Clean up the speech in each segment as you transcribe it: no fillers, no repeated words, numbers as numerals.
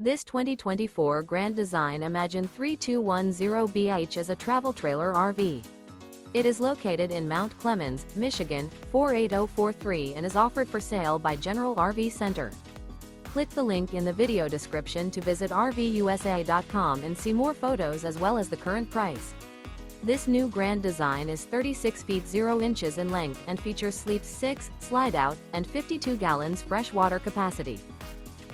This 2024 Grand Design Imagine 3210BH is a travel trailer RV. It is located in Mount Clemens, Michigan, 48043 and is offered for sale by General RV Center. Click the link in the video description to visit RVUSA.com and see more photos as well as the current price. This new Grand Design is 36 feet 0 inches in length and features sleeps 6, slide-out, and 52 gallons fresh water capacity.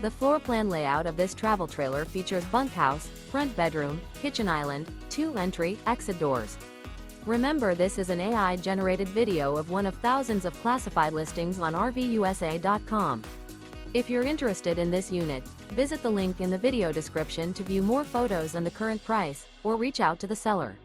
The floor plan layout of this travel trailer features bunkhouse, front bedroom, kitchen island, 2 entry, exit doors. Remember, this is an AI-generated video of one of thousands of classified listings on RVUSA.com. If you're interested in this unit, visit the link in the video description to view more photos and the current price, or reach out to the seller.